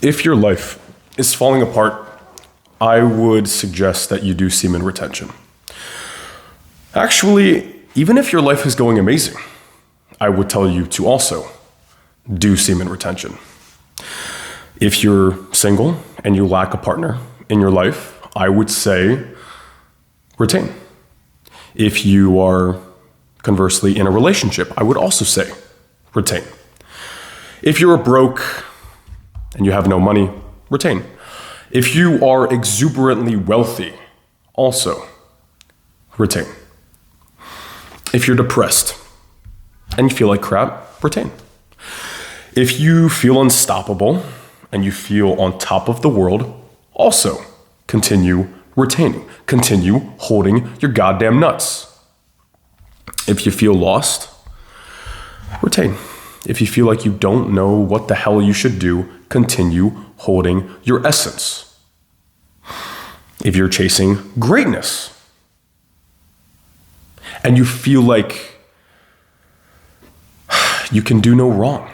If your life is falling apart, I would suggest that you do semen retention. Actually, even if your life is going amazing, I would tell you to also do semen retention. If you're single and you lack a partner in your life, I would say retain. If you are conversely in a relationship, I would also say retain. If you're broke and you have no money, retain. If you are exuberantly wealthy, also retain. If you're depressed and you feel like crap, retain. If you feel unstoppable and you feel on top of the world, also continue retaining. Continue holding your goddamn nuts. If you feel lost, retain. If you feel like you don't know what the hell you should do, continue holding your essence. If you're chasing greatness and you feel like you can do no wrong,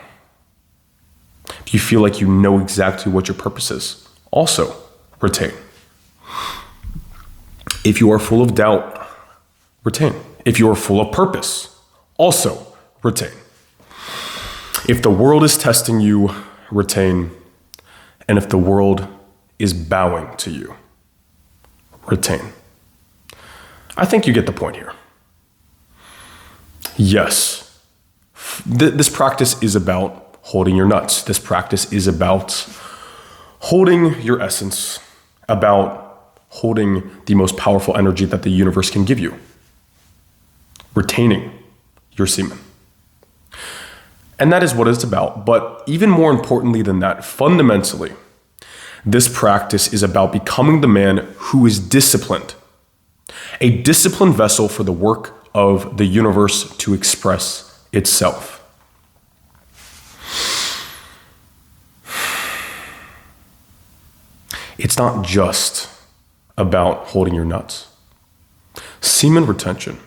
if you feel like you know exactly what your purpose is, also retain. If you are full of doubt, retain. If you are full of purpose, also retain. If the world is testing you, retain. And if the world is bowing to you, retain. I think you get the point here. Yes, this practice is about holding your nuts. This practice is about holding your essence, about holding the most powerful energy that the universe can give you, retaining your semen. And that is what it's about. But even more importantly than that, fundamentally, this practice is about becoming the man who is disciplined, a disciplined vessel for the work of the universe to express itself. It's not just about holding your nuts. Semen retention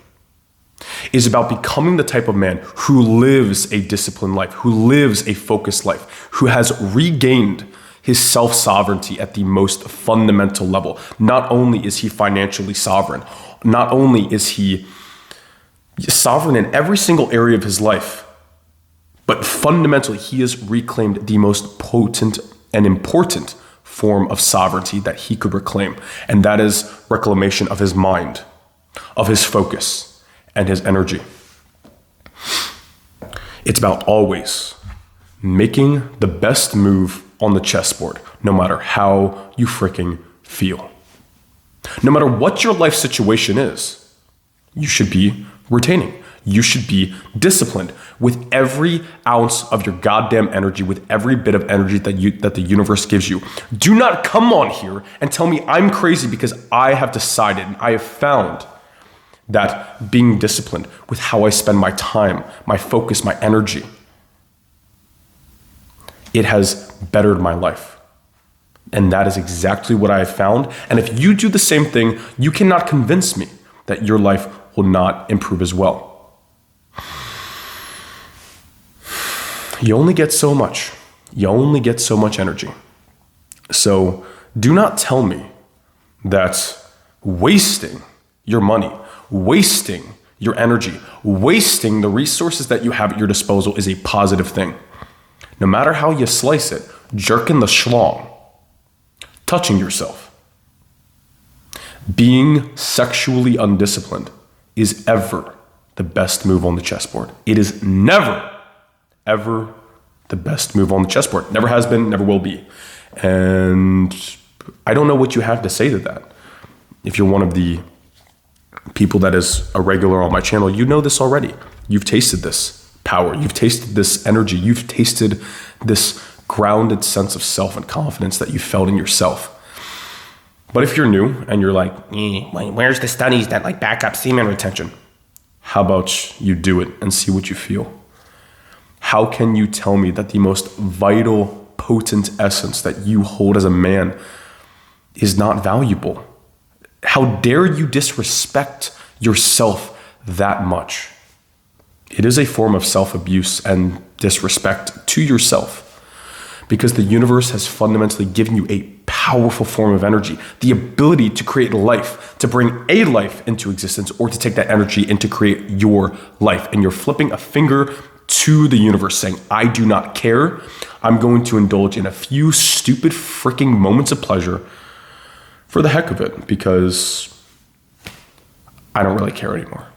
is about becoming the type of man who lives a disciplined life, who lives a focused life, who has regained his self-sovereignty at the most fundamental level. Not only is he financially sovereign, not only is he sovereign in every single area of his life, but fundamentally he has reclaimed the most potent and important form of sovereignty that he could reclaim. And that is reclamation of his mind, of his focus, and his energy. It's about always making the best move on the chessboard, no matter how you freaking feel. No matter what your life situation is, you should be retaining. You should be disciplined with every ounce of your goddamn energy, with every bit of energy that the universe gives you. Do not come on here and tell me I'm crazy because I have decided, and I have found that being disciplined with how I spend my time, my focus, my energy, it has bettered my life. And that is exactly what I have found. And if you do the same thing, you cannot convince me that your life will not improve as well. You only get so much. You only get so much energy. So do not tell me that wasting your money, wasting your energy, wasting the resources that you have at your disposal is a positive thing. No matter how you slice it, jerking the schlong, touching yourself, being sexually undisciplined is ever the best move on the chessboard. It is never, ever the best move on the chessboard. Never has been, never will be. And I don't know what you have to say to that. If you're one of the people that is a regular on my channel, you know this already. You've tasted this power. You've tasted this energy. You've tasted this grounded sense of self and confidence that you felt in yourself. But if you're new and you're like, where's the studies that back up semen retention? How about you do it and see what you feel? How can you tell me that the most vital, potent essence that you hold as a man is not valuable? How dare you disrespect yourself that much? It is a form of self-abuse and disrespect to yourself, because the universe has fundamentally given you a powerful form of energy, the ability to create life, to bring a life into existence, or to take that energy and to create your life. And you're flipping a finger to the universe saying, I do not care. I'm going to indulge in a few stupid freaking moments of pleasure for the heck of it, because I don't really care anymore.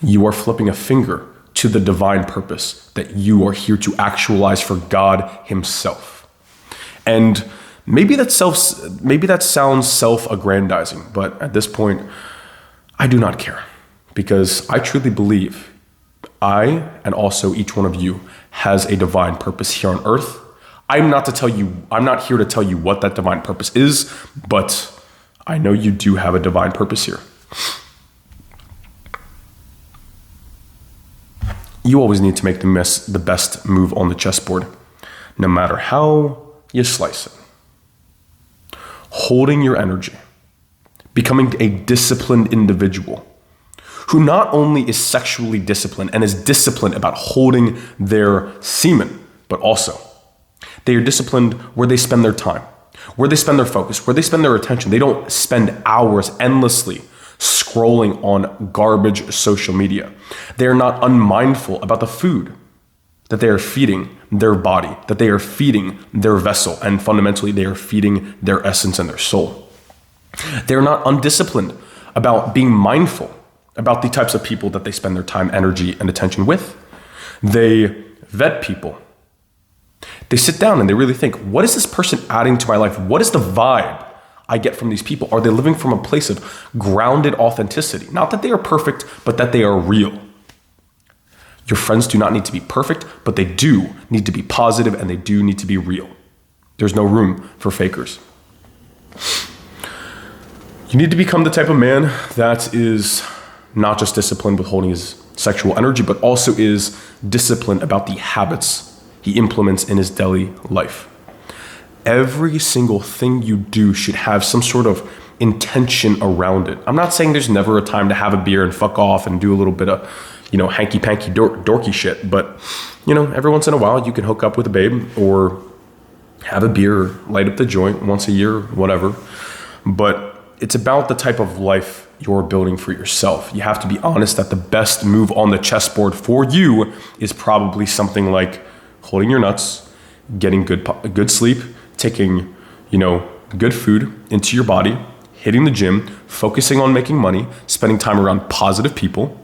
You are flipping a finger to the divine purpose that you are here to actualize for God himself. And maybe that sounds self-aggrandizing, but at this point, I do not care, because I truly believe I, and also each one of you, has a divine purpose here on earth. I'm not here to tell you what that divine purpose is, but I know you do have a divine purpose here. You always need to make the best move on the chessboard, no matter how you slice it. Holding your energy, becoming a disciplined individual who not only is sexually disciplined and is disciplined about holding their semen, but also they are disciplined where they spend their time, where they spend their focus, where they spend their attention. They don't spend hours endlessly scrolling on garbage social media. They are not unmindful about the food that they are feeding their body, that they are feeding their vessel, and fundamentally they are feeding their essence and their soul. They are not undisciplined about being mindful about the types of people that they spend their time, energy, and attention with. They vet people. They sit down and they really think, what is this person adding to my life? What is the vibe I get from these people? Are they living from a place of grounded authenticity? Not that they are perfect, but that they are real. Your friends do not need to be perfect, but they do need to be positive, and they do need to be real. There's no room for fakers. You need to become the type of man that is not just disciplined with holding his sexual energy, but also is disciplined about the habits he implements in his daily life. Every single thing you do should have some sort of intention around it. I'm not saying there's never a time to have a beer and fuck off and do a little bit of, hanky-panky dorky shit. But, every once in a while you can hook up with a babe or have a beer or light up the joint once a year, whatever. But it's about the type of life you're building for yourself. You have to be honest that the best move on the chessboard for you is probably something like holding your nuts, getting good sleep, taking, good food into your body, hitting the gym, focusing on making money, spending time around positive people.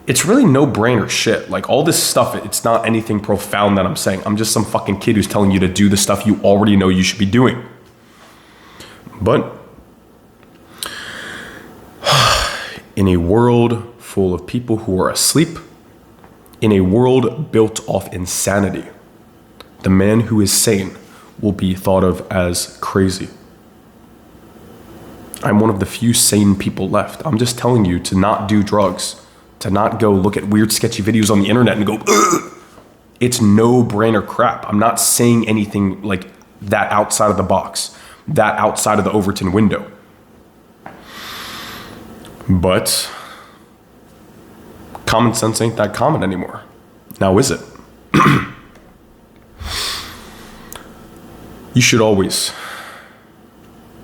It's really no-brainer shit. Like all this stuff, it's not anything profound that I'm saying. I'm just some fucking kid who's telling you to do the stuff you already know you should be doing. But in a world full of people who are asleep, in a world built off insanity, the man who is sane will be thought of as crazy. I'm one of the few sane people left. I'm just telling you to not do drugs, to not go look at weird, sketchy videos on the internet and go, ugh. It's no-brainer crap. I'm not saying anything like that outside of the box, that outside of the Overton window. But common sense ain't that common anymore. Now is it? You should always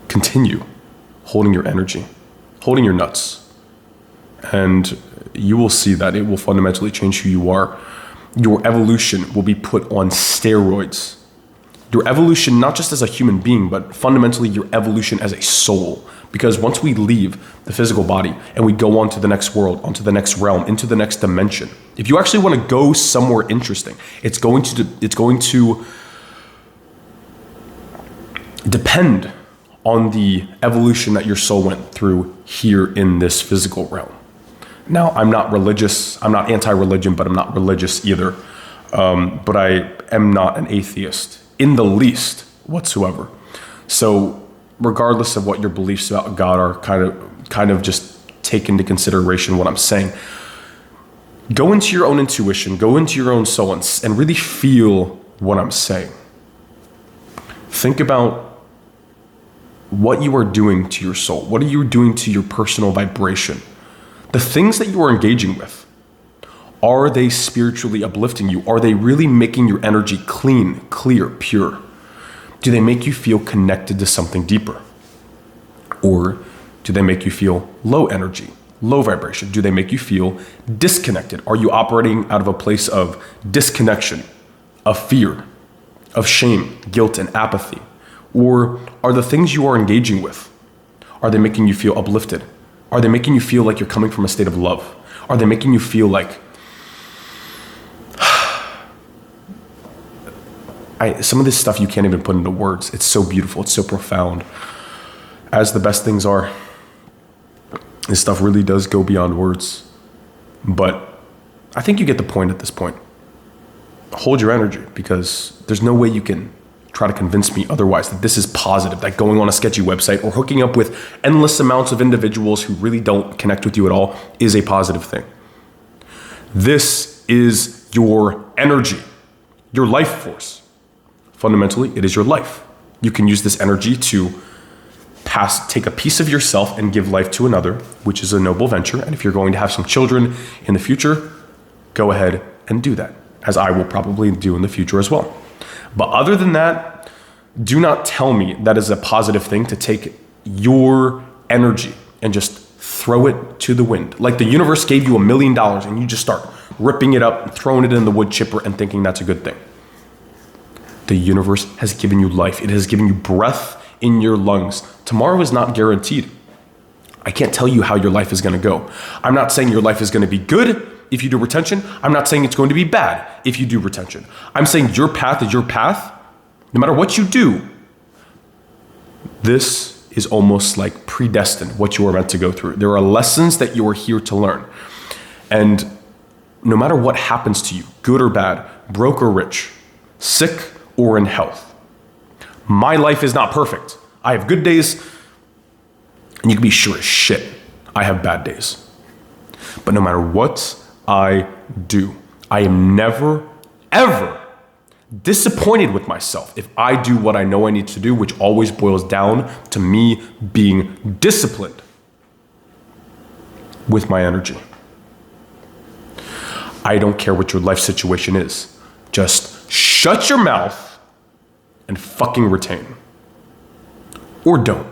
continue holding your energy, holding your nuts, and you will see that it will fundamentally change who you are. Your evolution will be put on steroids. Your evolution, not just as a human being, but fundamentally your evolution as a soul. Because once we leave the physical body and we go on to the next world, onto the next realm, into the next dimension, if you actually want to go somewhere interesting, it's going to depend on the evolution that your soul went through here in this physical realm. Now, I'm not religious. I'm not anti-religion, but I'm not religious either. But I am not an atheist in the least whatsoever. So regardless of what your beliefs about God are, kind of just take into consideration what I'm saying. Go into your own intuition, go into your own soul, and really feel what I'm saying. Think about what you are doing to your soul. What are you doing to your personal vibration? The things that you are engaging with, Are they spiritually uplifting you? Are they really making your energy clean, clear, pure? Do they make you feel connected to something deeper? Or do they make you feel low energy, low vibration? Do they make you feel disconnected? Are you operating out of a place of disconnection, of fear, of shame, guilt, and apathy? Or are the things you are engaging with, are they making you feel uplifted? Are they making you feel like you're coming from a state of love? Are they making you feel like, some of this stuff you can't even put into words. It's so beautiful. It's so profound. As the best things are, this stuff really does go beyond words. But I think you get the point at this point. Hold your energy, because there's no way you can try to convince me otherwise that this is positive, that going on a sketchy website or hooking up with endless amounts of individuals who really don't connect with you at all is a positive thing. This is your energy, your life force. Fundamentally, it is your life. You can use this energy to take a piece of yourself and give life to another, which is a noble venture. And if you're going to have some children in the future, go ahead and do that, as I will probably do in the future as well. But other than that, do not tell me that is a positive thing to take your energy and just throw it to the wind. Like the universe gave you $1 million and you just start ripping it up and throwing it in the wood chipper and thinking that's a good thing. The universe has given you life. It has given you breath in your lungs. Tomorrow is not guaranteed. I can't tell you how your life is going to go. I'm not saying your life is going to be good if you do retention. I'm not saying it's going to be bad if you do retention. I'm saying your path is your path. No matter what you do, this is almost like predestined, what you are meant to go through. There are lessons that you are here to learn. And no matter what happens to you, good or bad, broke or rich, sick or in health, my life is not perfect. I have good days, and you can be sure as shit I have bad days. But no matter what I do, I am never, ever disappointed with myself if I do what I know I need to do, which always boils down to me being disciplined with my energy. I don't care what your life situation is. Just shut your mouth and fucking retain. Or don't.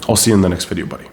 I'll see you in the next video, buddy.